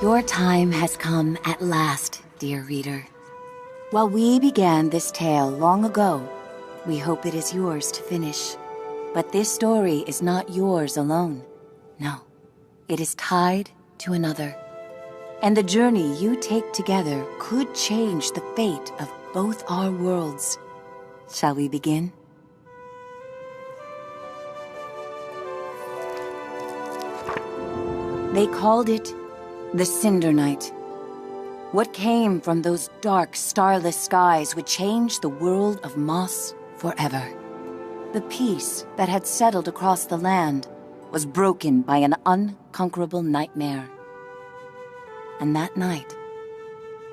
Your time has come at last, dear reader. While we began this tale long ago, we hope it is yours to finish. But this story is not yours alone. No, it is tied to another. And the journey you take together could change the fate of both our worlds. Shall we begin? They called it the Cinder Night. What came from those dark, starless skies would change the world of Moss forever. The peace that had settled across the land was broken by an unconquerable nightmare. And that night,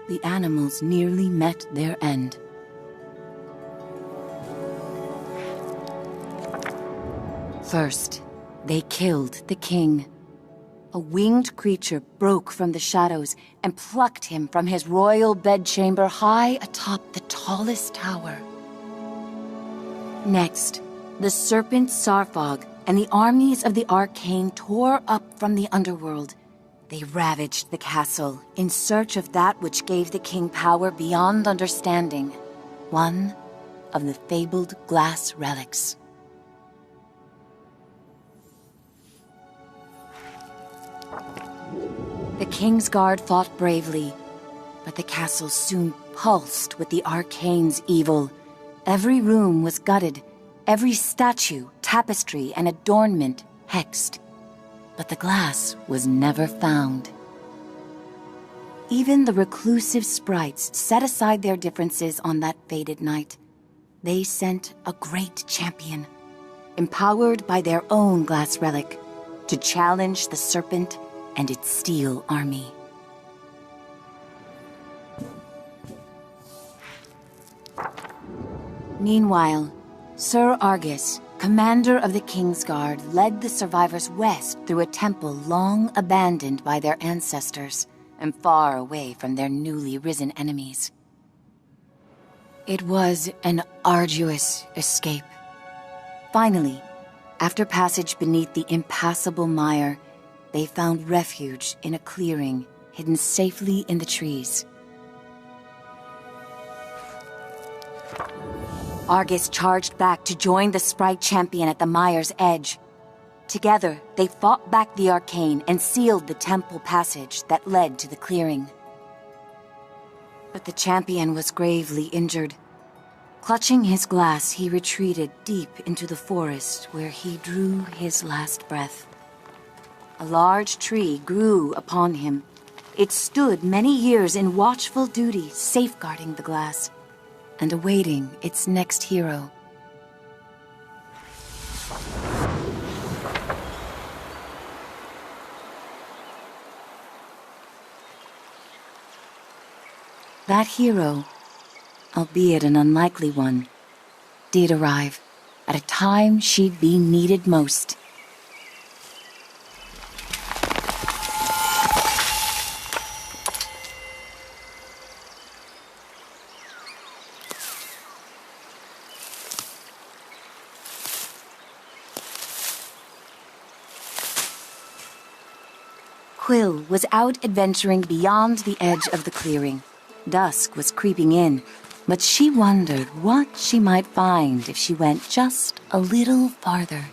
the animals nearly met their end. First, they killed the king. A winged creature broke from the shadows and plucked him from his royal bedchamber high atop the tallest tower. Next, the serpent Sarfog and the armies of the Arcane tore up from the underworld. They ravaged the castle in search of that which gave the king power beyond understanding, one of the fabled glass relics. The King's Guard fought bravely, but the castle soon pulsed with the Arcane's evil. Every room was gutted, every statue, tapestry, and adornment hexed. But the glass was never found. Even the reclusive sprites set aside their differences on that fated night. They sent a great champion, empowered by their own glass relic, to challenge the serpent and its steel army. Meanwhile, Sir Argus, commander of the King's Guard, led the survivors west through a temple long abandoned by their ancestors and far away from their newly risen enemies. It was an arduous escape. Finally, after passage beneath the impassable mire, they found refuge in a clearing hidden safely in the trees. Argus charged back to join the sprite champion at the mire's edge. Together, they fought back the Arcane and sealed the temple passage that led to the clearing. But the champion was gravely injured. Clutching his glass, he retreated deep into the forest where he drew his last breath. A large tree grew upon him. It stood many years in watchful duty, safeguarding the glass and awaiting its next hero. That hero, albeit an unlikely one, did arrive at a time she'd be needed most. Quill was out adventuring beyond the edge of the clearing. Dusk was creeping in, but she wondered what she might find if she went just a little farther.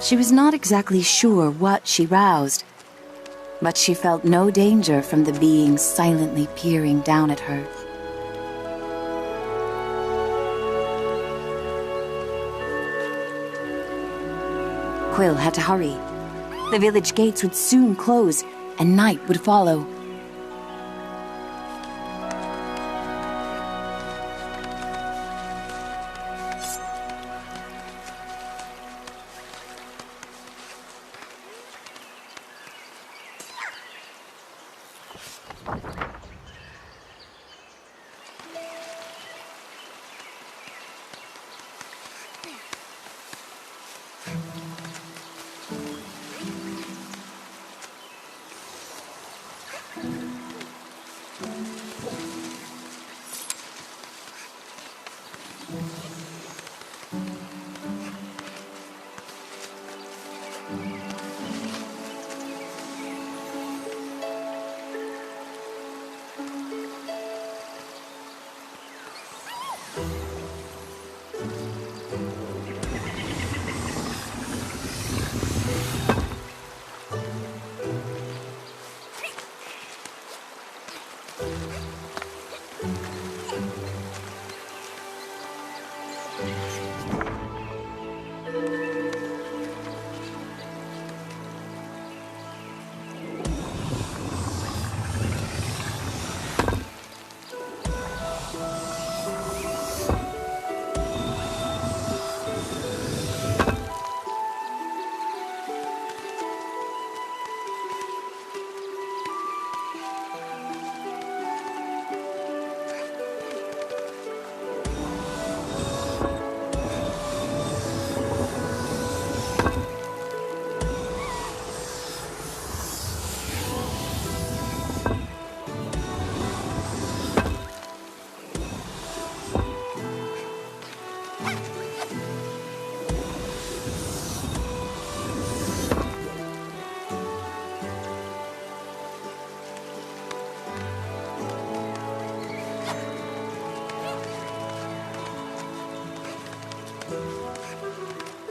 She was not exactly sure what she roused, but she felt no danger from the being silently peering down at her. Quill had to hurry. The village gates would soon close, and night would follow.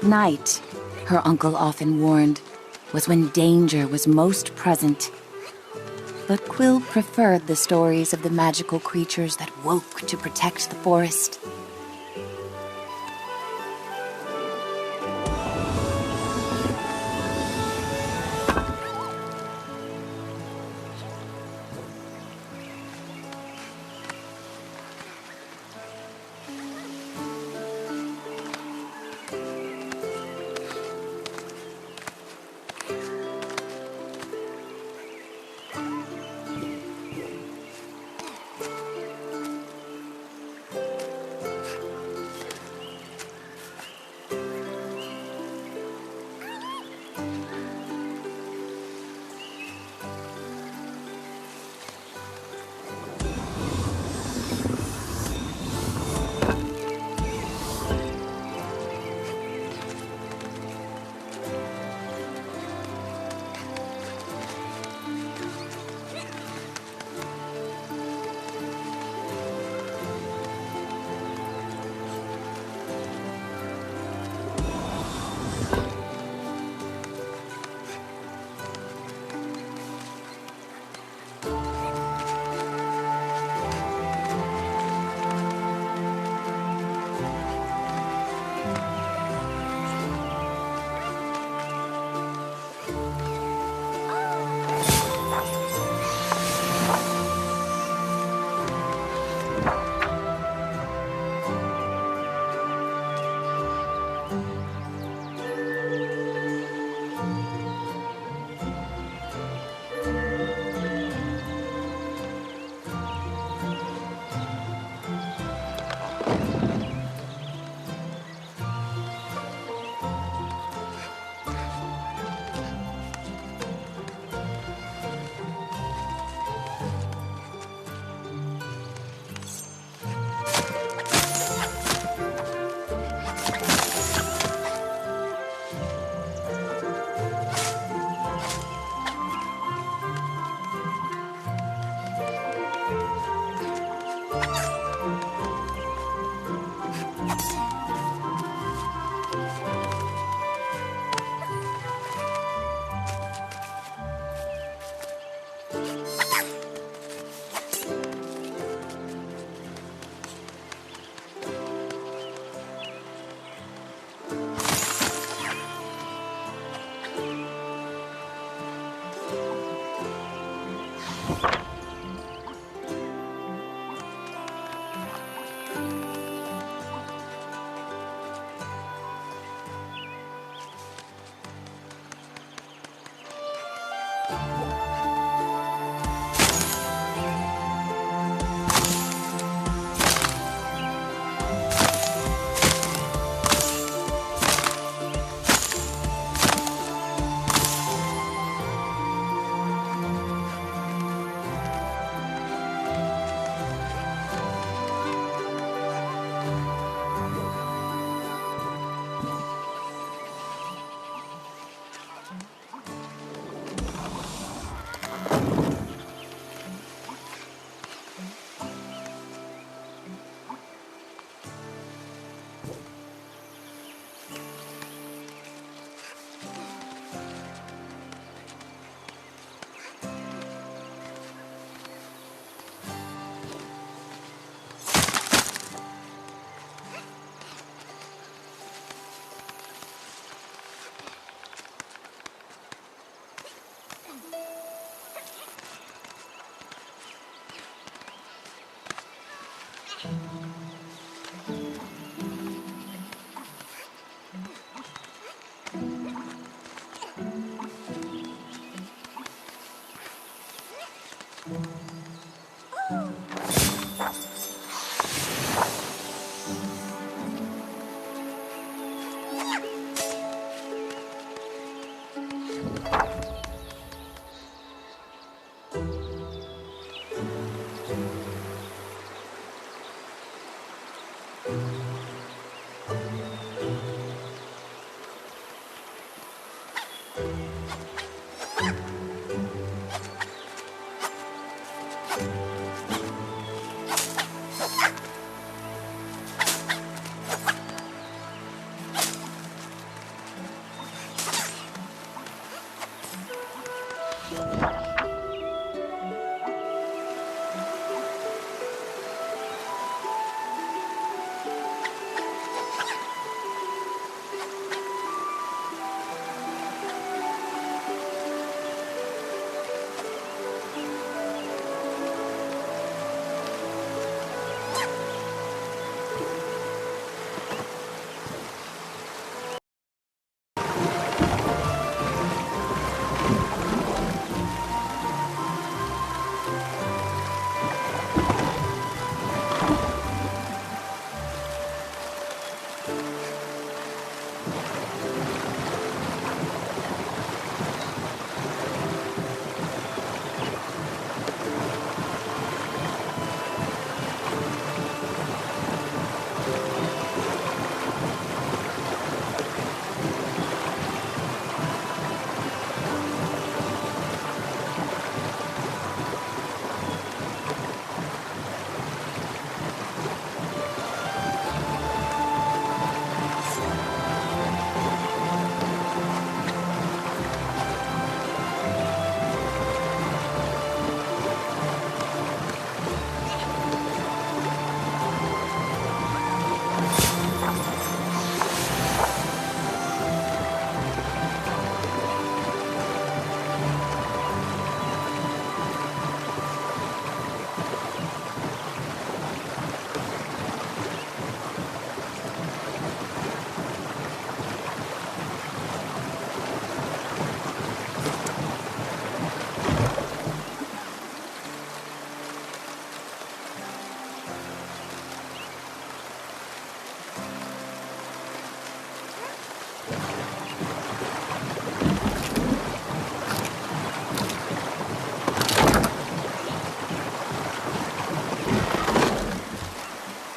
Night, her uncle often warned, was when danger was most present. But Quill preferred the stories of the magical creatures that woke to protect the forest.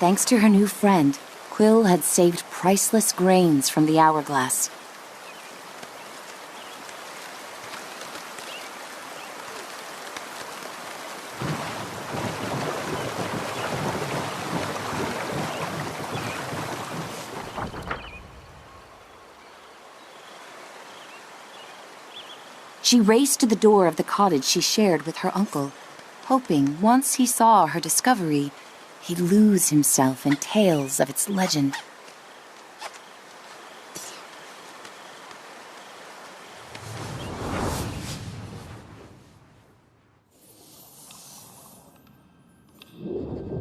Thanks to her new friend, Quill had saved priceless grains from the hourglass. She raced to the door of the cottage she shared with her uncle, hoping once he saw her discovery, he'd lose himself in tales of its legend.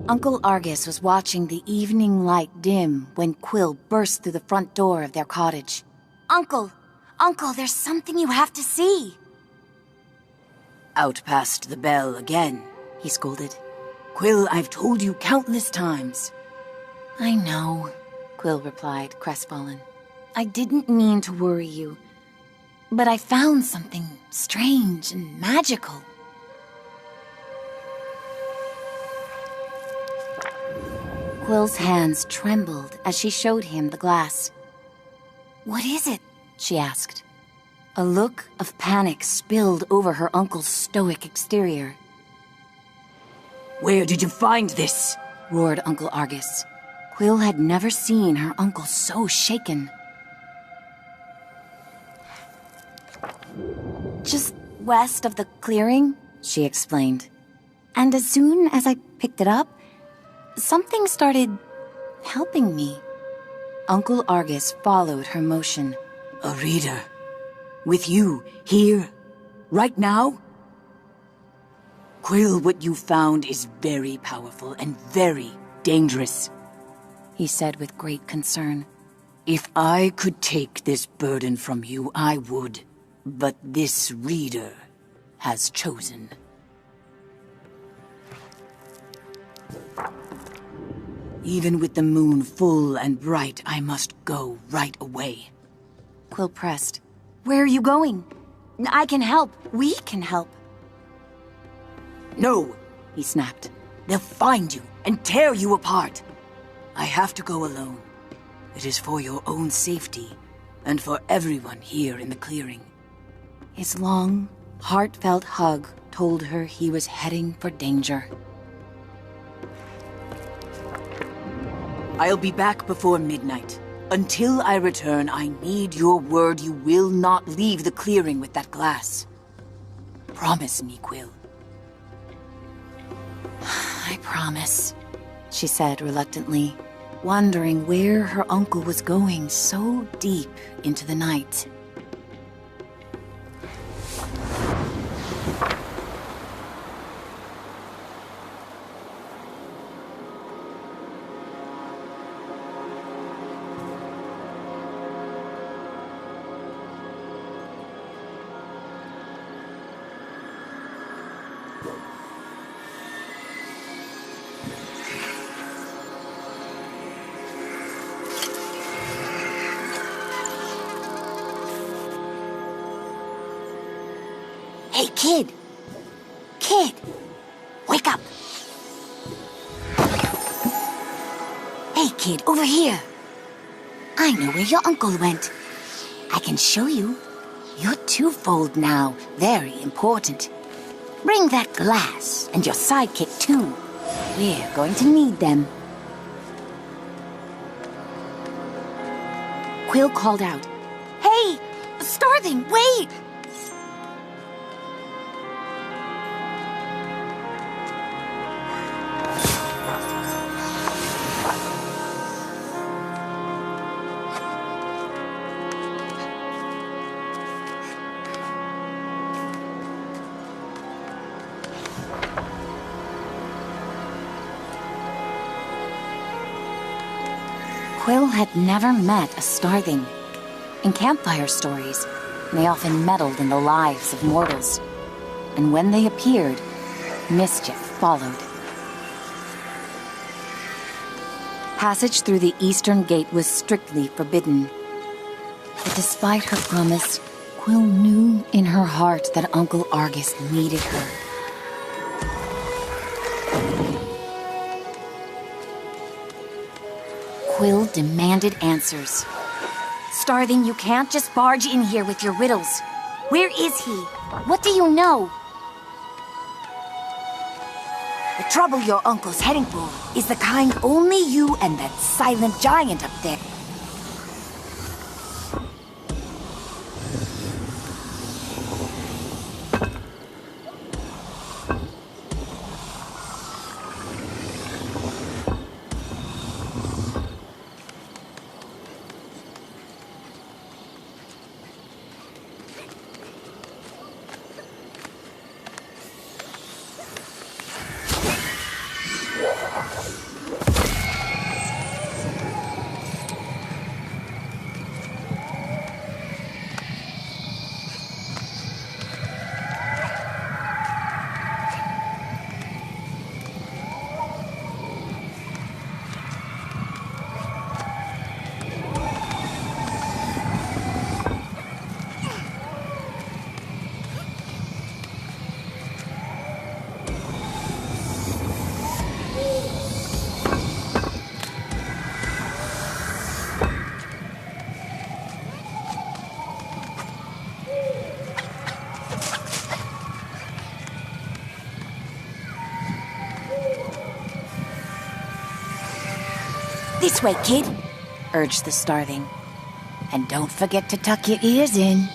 Uncle Argus was watching the evening light dim when Quill burst through the front door of their cottage. Uncle! Uncle, there's something you have to see! Out past the bell again, he scolded. Quill, I've told you countless times. I know, Quill replied, crestfallen. I didn't mean to worry you, but I found something strange and magical. Quill's hands trembled as she showed him the glass. What is it? She asked. A look of panic spilled over her uncle's stoic exterior. Where did you find this? Roared Uncle Argus. Quill had never seen her uncle so shaken. Just west of the clearing, she explained. And as soon as I picked it up, something started helping me. Uncle Argus followed her motion. A reader? With you, here, right now? Quill, what you found is very powerful and very dangerous, he said with great concern. If I could take this burden from you, I would. But this reader has chosen. Even with the moon full and bright, I must go right away. Quill pressed. Where are you going? I can help. We can help. No, he snapped. They'll find you and tear you apart. I have to go alone. It is for your own safety and for everyone here in the clearing. His long, heartfelt hug told her he was heading for danger. I'll be back before midnight. Until I return, I need your word you will not leave the clearing with that glass. Promise me, Quill. I promise, she said reluctantly, wondering where her uncle was going so deep into the night. Hey, kid! Kid! Wake up! Hey, kid, over here! I know where your uncle went. I can show you. You're twofold now, very important. Bring that glass, and your sidekick too. We're going to need them. Quill called out. Hey! Starthing, wait! Quill had never met a Starthing. In campfire stories, they often meddled in the lives of mortals. And when they appeared, mischief followed. Passage through the eastern gate was strictly forbidden. But despite her promise, Quill knew in her heart that Uncle Argus needed her. Quill demanded answers. Starthing, you can't just barge in here with your riddles. Where is he? What do you know? The trouble your uncle's heading for is the kind only you and that silent giant up there. This way, kid, urged the starling. And don't forget to tuck your ears in.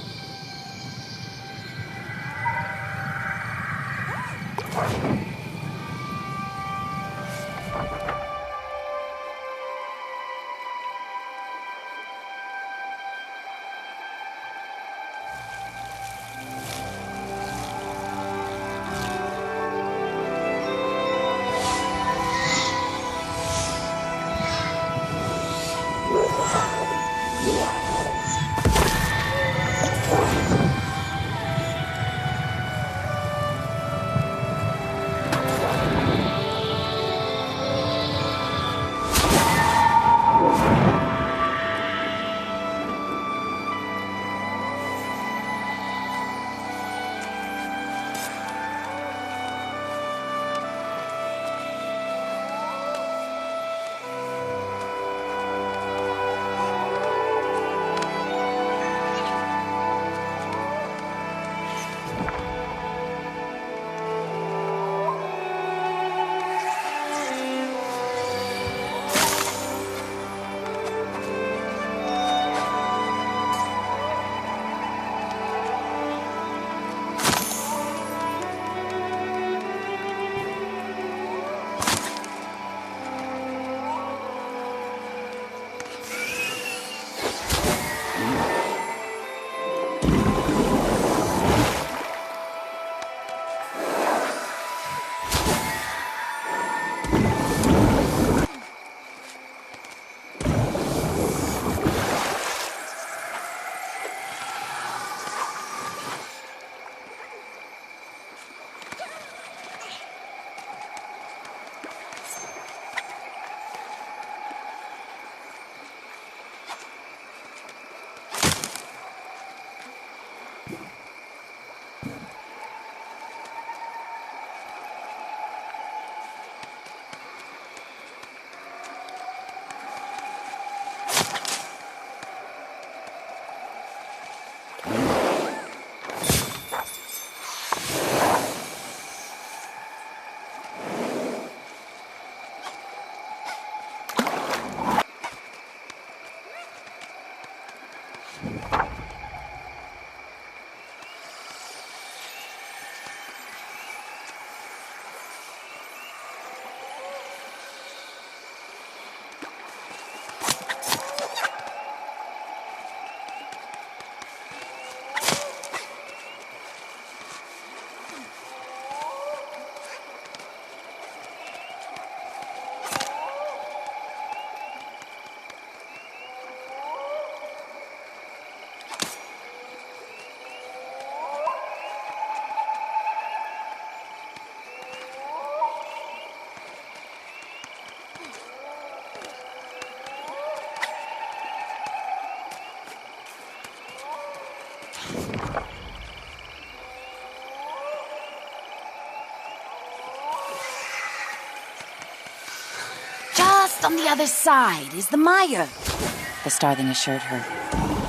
Just on the other side is the mire, the starling assured her.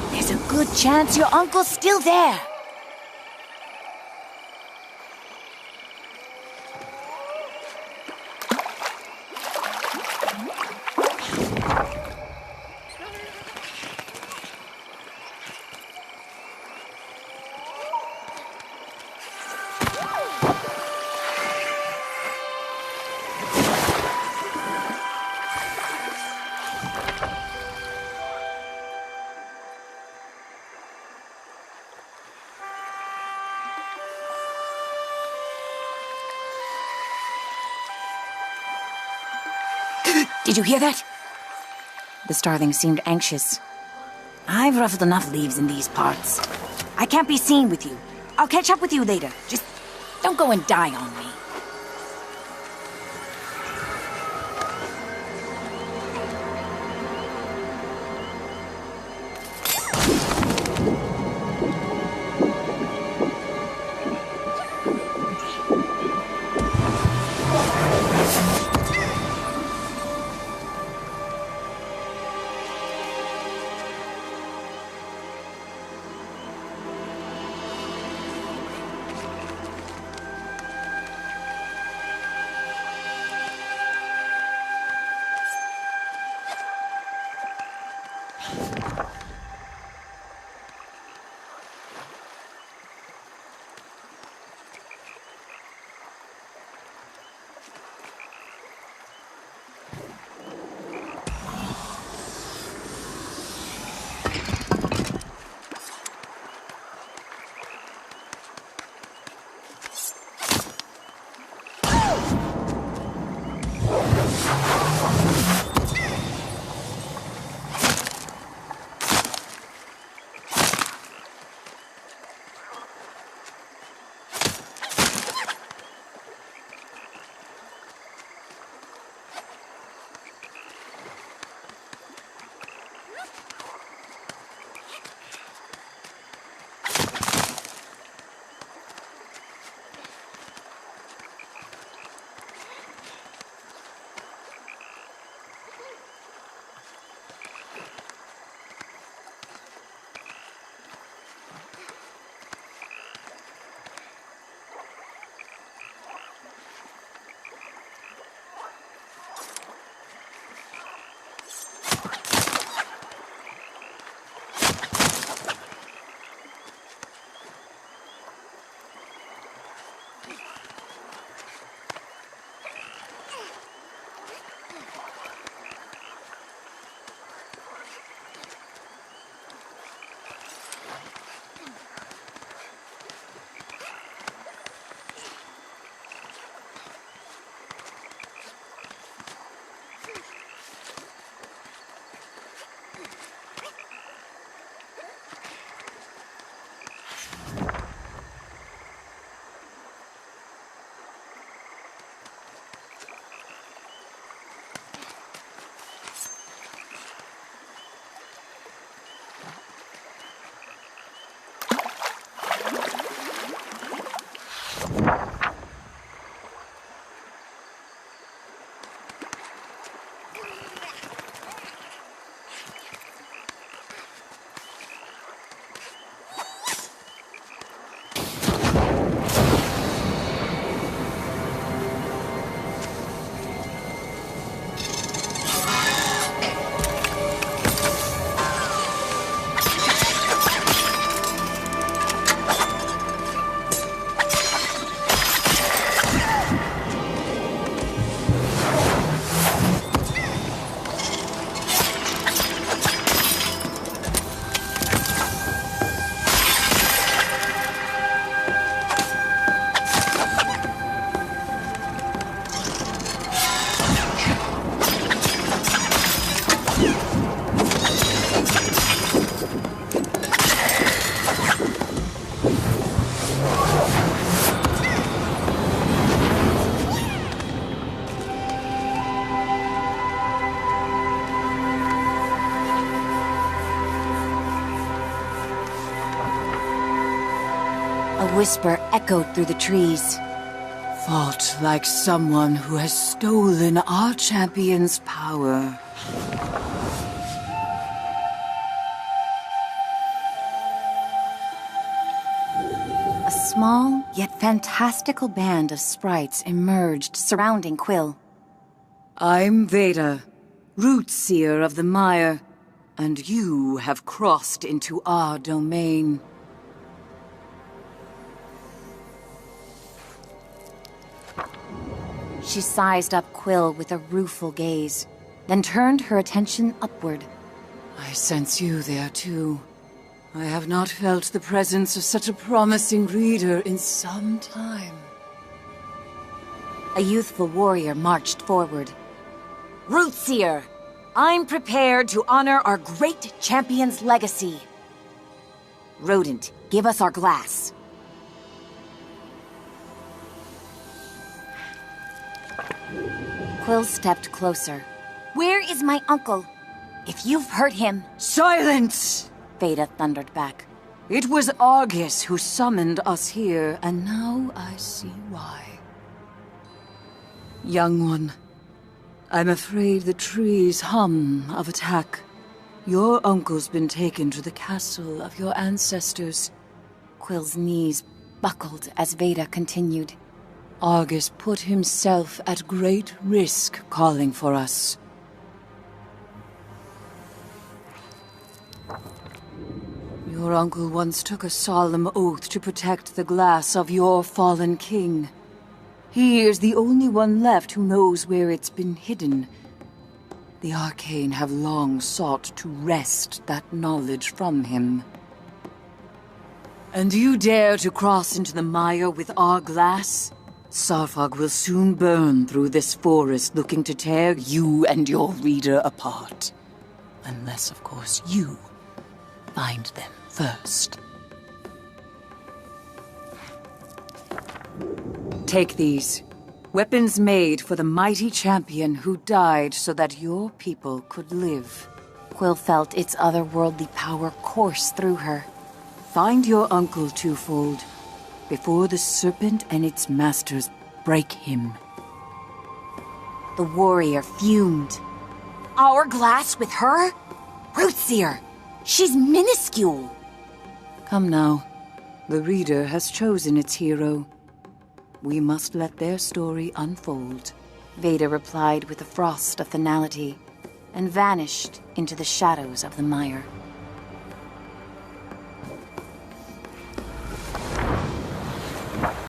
There's a good chance your uncle's still there. Did you hear that? The starling seemed anxious. I've ruffled enough leaves in these parts. I can't be seen with you. I'll catch up with you later. Just don't go and die on me. whisper echoed through the trees. Fought like someone who has stolen our champion's power. A small, yet fantastical band of sprites emerged, surrounding Quill. I'm Veda, Root Seer of the Mire, and you have crossed into our domain. She sized up Quill with a rueful gaze, then turned her attention upward. I sense you there too. I have not felt the presence of such a promising reader in some time. A youthful warrior marched forward. Root Seer, I'm prepared to honor our great champion's legacy. Rodent, give us our glass. Quill stepped closer. Where is my uncle? If you've hurt him... Silence! Veda thundered back. It was Argus who summoned us here, and now I see why. Young one, I'm afraid the trees hum of attack. Your uncle's been taken to the castle of your ancestors. Quill's knees buckled as Veda continued. Argus put himself at great risk calling for us. Your uncle once took a solemn oath to protect the glass of your fallen king. He is the only one left who knows where it's been hidden. The Arcane have long sought to wrest that knowledge from him. And you dare to cross into the mire with our glass? Sarfog will soon burn through this forest looking to tear you and your reader apart. Unless, of course, you find them first. Take these. Weapons made for the mighty champion who died so that your people could live. Quill felt its otherworldly power course through her. Find your uncle twofold, before the serpent and its masters break him. The warrior fumed. Our glass with her? Rootseer! She's minuscule! Come now. The reader has chosen its hero. We must let their story unfold. Veda replied with a frost of finality, and vanished into the shadows of the mire.